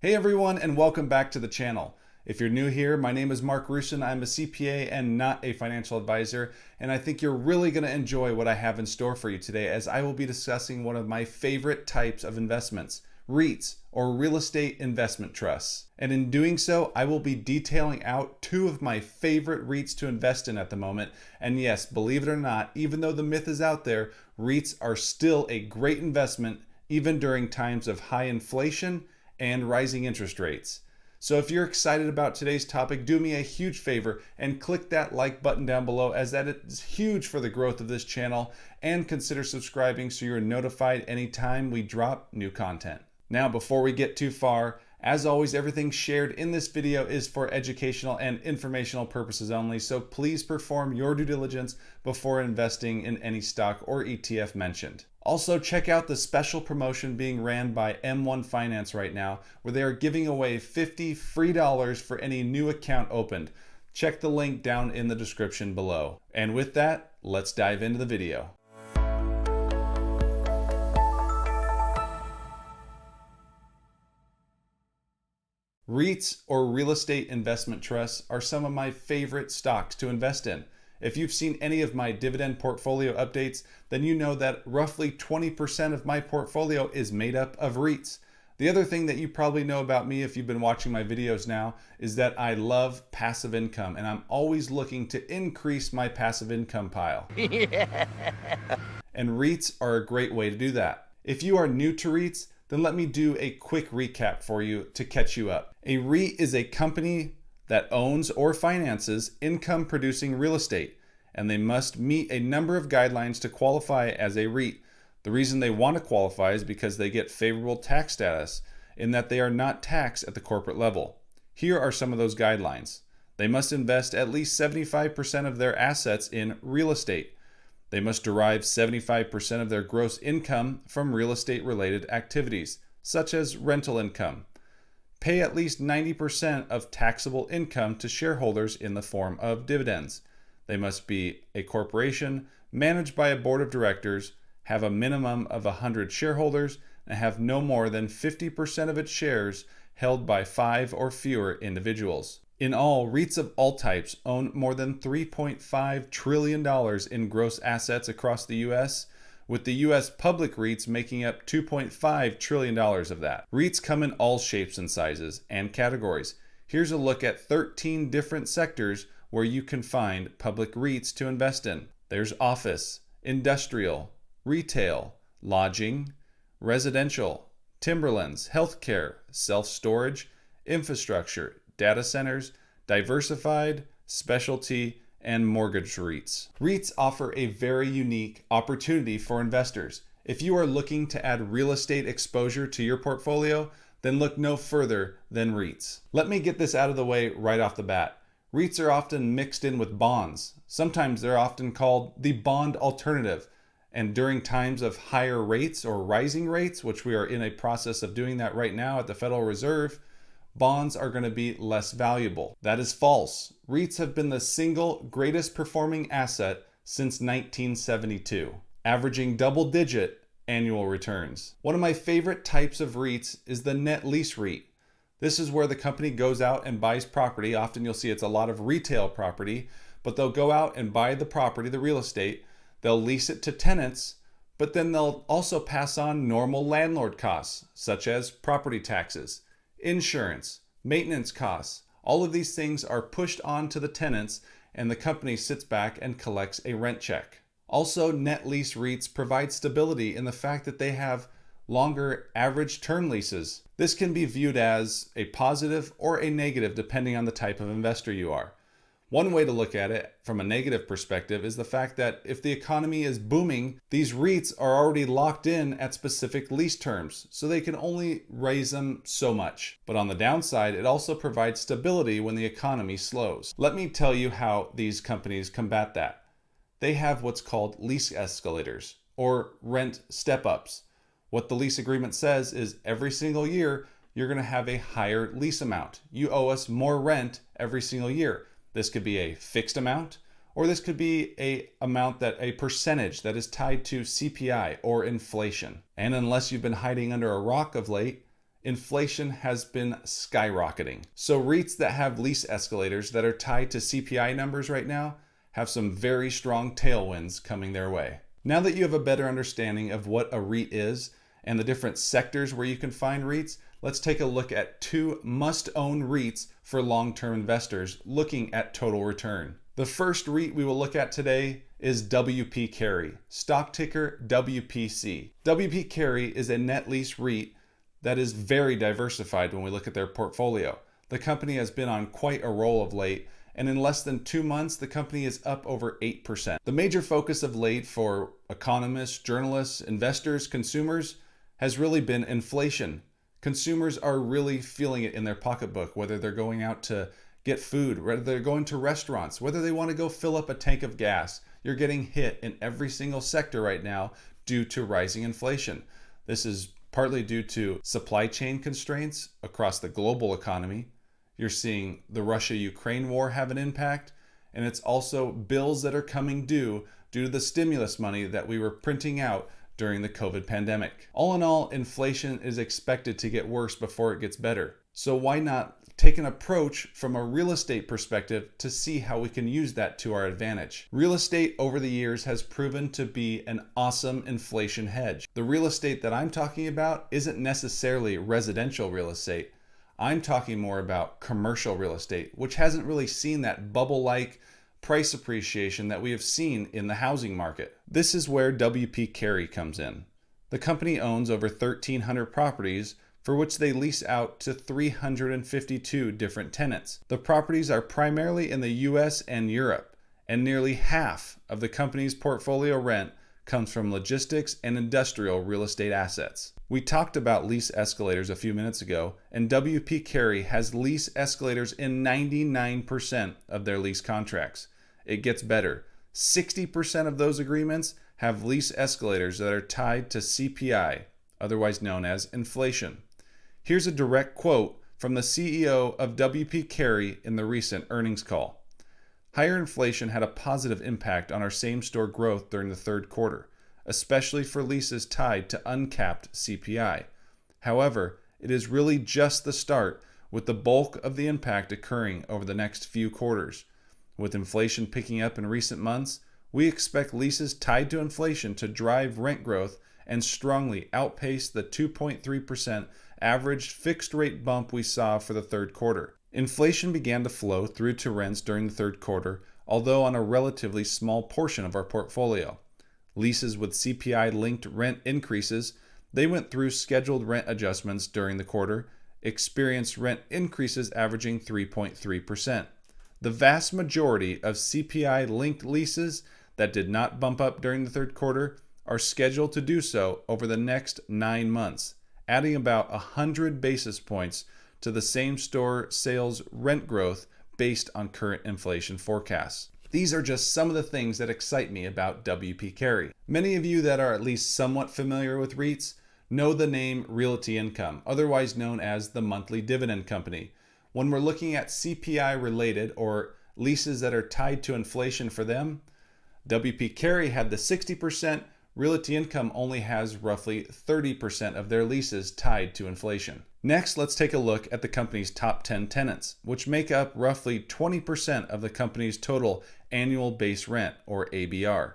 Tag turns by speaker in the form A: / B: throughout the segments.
A: Hey everyone, and welcome back to the channel. If you're new here, my name is Mark Rushin. I'm a CPA and not a financial advisor, and I think you're really going to enjoy what I have in store for you today, as I will be discussing one of my favorite types of investments, REITs, or real estate investment trusts. And in doing so, I will be detailing out two of my favorite REITs to invest in at the moment. And yes, believe it or not, even though the myth is out there, REITs are still a great investment even during times of high inflation and rising interest rates. So if you're excited about today's topic, do me a huge favor and click that like button down below, as that is huge for the growth of this channel, and consider subscribing so you're notified anytime we drop new content. Now, before we get too far, as always, everything shared in this video is for educational and informational purposes only, so please perform your due diligence before investing in any stock or ETF mentioned. Also, check out the special promotion being ran by M1 Finance right now, where they are giving away $50 free for any new account opened. Check the link down in the description below. And with that, let's dive into the video. REITs, or real estate investment trusts, are some of my favorite stocks to invest in. If you've seen any of my dividend portfolio updates, then you know that roughly 20% of my portfolio is made up of REITs. The other thing that you probably know about me if you've been watching my videos now is that I love passive income, and I'm always looking to increase my passive income pile. And REITs are a great way to do that. If you are new to REITs, then let me do a quick recap for you to catch you up. A REIT is a company that owns or finances income-producing real estate, and they must meet a number of guidelines to qualify as a REIT. The reason they want to qualify is because they get favorable tax status in that they are not taxed at the corporate level. Here are some of those guidelines. They must invest at least 75% of their assets in real estate. They must derive 75% of their gross income from real estate-related activities, such as rental income. Pay at least 90% of taxable income to shareholders in the form of dividends. They must be a corporation managed by a board of directors, have a minimum of 100 shareholders, and have no more than 50% of its shares held by 5 or fewer individuals. In all, REITs of all types own more than $3.5 trillion in gross assets across the U.S., with the U.S. public REITs making up $2.5 trillion of that. REITs come in all shapes and sizes and categories. Here's a look at 13 different sectors where you can find public REITs to invest in. There's office, industrial, retail, lodging, residential, timberlands, healthcare, self-storage, infrastructure, data centers, diversified, specialty, and mortgage REITs. REITs offer a very unique opportunity for investors. If you are looking to add real estate exposure to your portfolio, then look no further than REITs. Let me get this out of the way right off the bat. REITs are often mixed in with bonds. Sometimes they're often called the bond alternative. And during times of higher rates or rising rates, which we are in a process of doing that right now at the Federal Reserve, bonds are going to be less valuable. That is false. REITs have been the single greatest performing asset since 1972, averaging double-digit annual returns. One of my favorite types of REITs is the net lease REIT. This is where the company goes out and buys property. Often you'll see it's a lot of retail property, but they'll go out and buy the property, the real estate, they'll lease it to tenants, but then they'll also pass on normal landlord costs, such as property taxes, insurance, maintenance costs. All of these things are pushed on to the tenants, and the company sits back and collects a rent check. Also, net lease REITs provide stability in the fact that they have longer average term leases. This can be viewed as a positive or a negative depending on the type of investor you are. One way to look at it from a negative perspective is the fact that if the economy is booming, these REITs are already locked in at specific lease terms, so they can only raise them so much. But on the downside, it also provides stability when the economy slows. Let me tell you how these companies combat that. They have what's called lease escalators, or rent step-ups. What the lease agreement says is every single year, you're going to have a higher lease amount. You owe us more rent every single year. This could be a fixed amount, or this could be a percentage that is tied to CPI or inflation. And unless you've been hiding under a rock of late, inflation has been skyrocketing. So REITs that have lease escalators that are tied to CPI numbers right now have some very strong tailwinds coming their way. Now that you have a better understanding of what a REIT is and the different sectors where you can find REITs, let's take a look at 2 must-own REITs for long-term investors looking at total return. The first REIT we will look at today is WP Carey, stock ticker WPC. WP Carey is a net lease REIT that is very diversified when we look at their portfolio. The company has been on quite a roll of late, and in less than 2 months, the company is up over 8%. The major focus of late for economists, journalists, investors, consumers has really been inflation. Consumers are really feeling it in their pocketbook, whether they're going out to get food, whether they're going to restaurants, whether they want to go fill up a tank of gas. You're getting hit in every single sector right now due to rising inflation. This is partly due to supply chain constraints across the global economy. You're seeing the Russia-Ukraine war have an impact, and it's also bills that are coming due to the stimulus money that we were printing out during the COVID pandemic. All in all, inflation is expected to get worse before it gets better. So why not take an approach from a real estate perspective to see how we can use that to our advantage? Real estate over the years has proven to be an awesome inflation hedge. The real estate that I'm talking about isn't necessarily residential real estate. I'm talking more about commercial real estate, which hasn't really seen that bubble-like price appreciation that we have seen in the housing market. This is where WP Carey comes in. The company owns over 1,300 properties for which they lease out to 352 different tenants. The properties are primarily in the US and Europe, and nearly half of the company's portfolio rent comes from logistics and industrial real estate assets. We talked about lease escalators a few minutes ago, and WP Carey has lease escalators in 99% of their lease contracts. It gets better. 60% of those agreements have lease escalators that are tied to CPI, otherwise known as inflation. Here's a direct quote from the CEO of WP Carey in the recent earnings call. Higher inflation had a positive impact on our same-store growth during the third quarter, especially for leases tied to uncapped CPI. However, it is really just the start, with the bulk of the impact occurring over the next few quarters. With inflation picking up in recent months, we expect leases tied to inflation to drive rent growth and strongly outpace the 2.3% average fixed rate bump we saw for the third quarter. Inflation began to flow through to rents during the third quarter, although on a relatively small portion of our portfolio. Leases with CPI-linked rent increases, they went through scheduled rent adjustments during the quarter, experienced rent increases averaging 3.3%. The vast majority of CPI-linked leases that did not bump up during the third quarter are scheduled to do so over the next 9 months, adding about 100 basis points to the same-store sales rent growth based on current inflation forecasts. These are just some of the things that excite me about WP Carey. Many of you that are at least somewhat familiar with REITs know the name Realty Income, otherwise known as the monthly dividend company. When we're looking at CPI related or leases that are tied to inflation for them, WP Carey had the 60%, Realty Income only has roughly 30% of their leases tied to inflation. Next, let's take a look at the company's top 10 tenants, which make up roughly 20% of the company's total annual base rent, or ABR.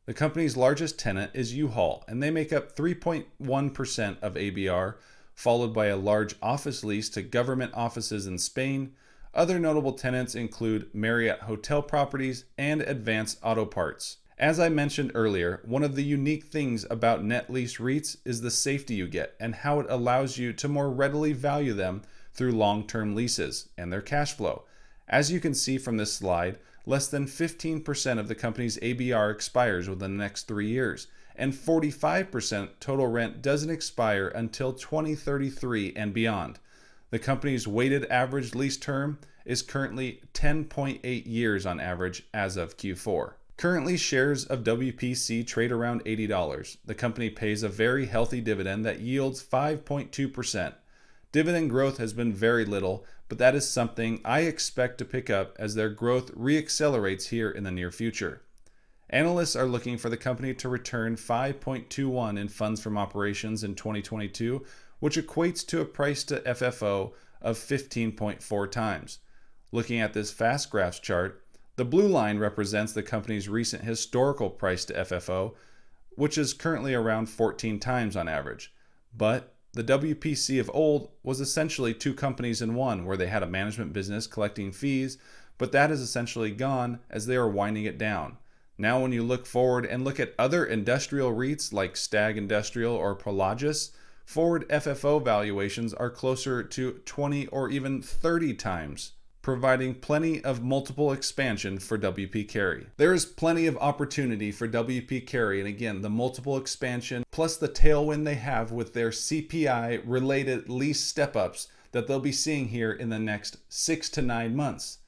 A: The company's largest tenant is U-Haul, and they make up 3.1% of ABR, followed by a large office lease to government offices in Spain. Other notable tenants include Marriott Hotel Properties and Advance Auto Parts. As I mentioned earlier, one of the unique things about net lease REITs is the safety you get and how it allows you to more readily value them through long-term leases and their cash flow. As you can see from this slide, less than 15% of the company's ABR expires within the next 3 years, and 45% total rent doesn't expire until 2033 and beyond. The company's weighted average lease term is currently 10.8 years on average as of Q4. Currently, shares of WPC trade around $80. The company pays a very healthy dividend that yields 5.2%. Dividend growth has been very little, but that is something I expect to pick up as their growth reaccelerates here in the near future. Analysts are looking for the company to return 5.21 in funds from operations in 2022, which equates to a price to FFO of 15.4 times. Looking at this fast graphs chart, the blue line represents the company's recent historical price to FFO, which is currently around 14 times on average. But the WPC of old was essentially two companies in one, where they had a management business collecting fees, but that is essentially gone as they are winding it down. Now when you look forward and look at other industrial REITs like Stag Industrial or Prologis, forward FFO valuations are closer to 20 or even 30 times, providing plenty of multiple expansion for WP Carey. There is plenty of opportunity for WP Carey, and again, the multiple expansion plus the tailwind they have with their CPI related lease step-ups that they'll be seeing here in the next 6 to 9 months.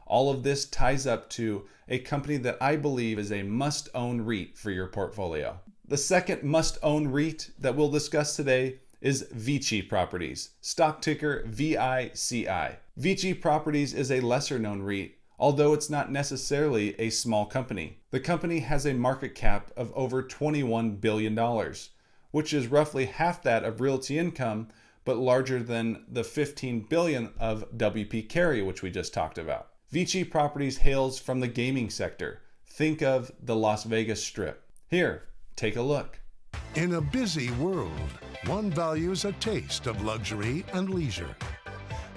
A: All of this ties up to a company that I believe is a must-own REIT for your portfolio. The second must-own REIT that we'll discuss today is Vici Properties, stock ticker VICI. Vici Properties is a lesser-known REIT, although it's not necessarily a small company. The company has a market cap of over $21 billion, which is roughly half that of Realty Income, but larger than the $15 billion of WP Carey, which we just talked about. Vici Properties hails from the gaming sector. Think of the Las Vegas Strip. Here, take a look.
B: In a busy world, one values a taste of luxury and leisure.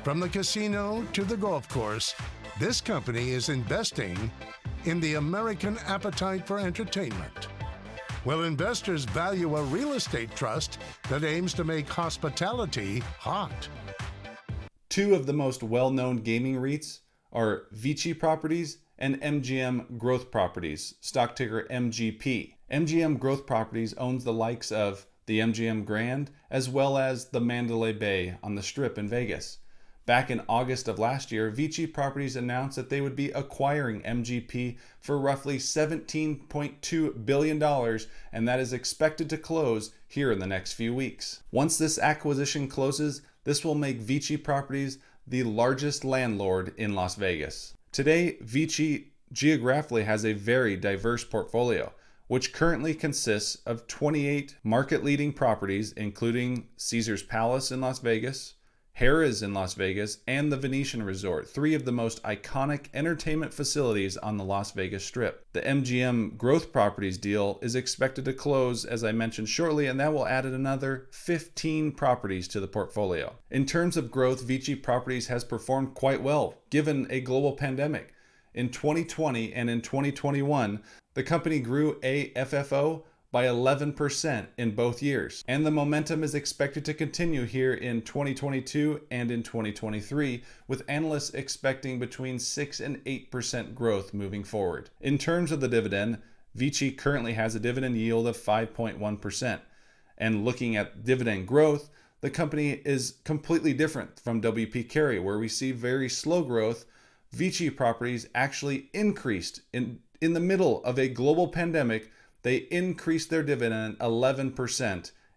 B: From the casino to the golf course, this company is investing in the American appetite for entertainment. Well, investors value a real estate trust that aims to make hospitality hot.
A: Two of the most well-known gaming REITs are Vici Properties and MGM Growth Properties, stock ticker MGP. MGM Growth Properties owns the likes of the MGM Grand as well as the Mandalay Bay on the Strip in Vegas. Back in August of last year, Vici Properties announced that they would be acquiring MGP for roughly $17.2 billion, and that is expected to close here in the next few weeks. Once this acquisition closes, this will make Vici Properties the largest landlord in Las Vegas. Today, Vici geographically has a very diverse portfolio, which currently consists of 28 market-leading properties, including Caesars Palace in Las Vegas, Harrah's in Las Vegas, and the Venetian Resort, three of the most iconic entertainment facilities on the Las Vegas Strip. The MGM Growth Properties deal is expected to close, as I mentioned shortly, and that will add another 15 properties to the portfolio. In terms of growth, Vici Properties has performed quite well, given a global pandemic. In 2020 and in 2021, the company grew AFFO by 11% in both years. And the momentum is expected to continue here in 2022 and in 2023, with analysts expecting between 6 and 8% growth moving forward. In terms of the dividend, Vici currently has a dividend yield of 5.1%. And looking at dividend growth, the company is completely different from WP Carey, where we see very slow growth. Vici Properties actually increased in the middle of a global pandemic. They increased their dividend 11,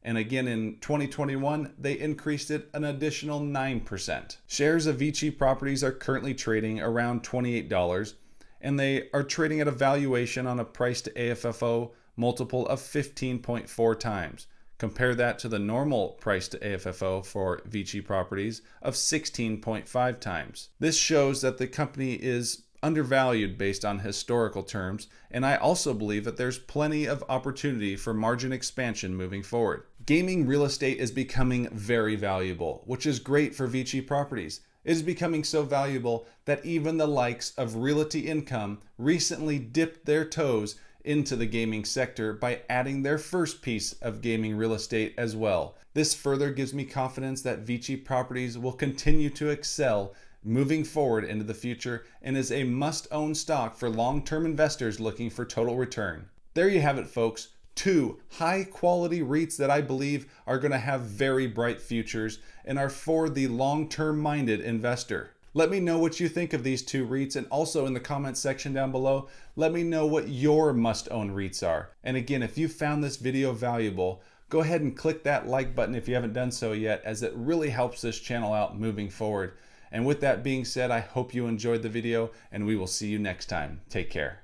A: and again in 2021, they increased it an additional 9%. Shares of Vici Properties are currently trading around $28, and they are trading at a valuation on a price to AFFO multiple of 15.4 times. Compare that to the normal price to AFFO for Vici Properties of 16.5 times. This shows that the company is undervalued based on historical terms, and I also believe that there's plenty of opportunity for margin expansion moving forward. Gaming real estate is becoming very valuable, which is great for Vici Properties. It is becoming so valuable that even the likes of Realty Income recently dipped their toes into the gaming sector by adding their first piece of gaming real estate as well. This further gives me confidence that Vici Properties will continue to excel moving forward into the future and is a must-own stock for long-term investors looking for total return. There you have it, folks. Two high-quality REITs that I believe are going to have very bright futures and are for the long-term minded investor. Let me know what you think of these two REITs, and also in the comments section down below, let me know what your must-own REITs are. And again, if you found this video valuable, go ahead and click that like button if you haven't done so yet, as it really helps this channel out moving forward. And with that being said, I hope you enjoyed the video, and we will see you next time. Take care.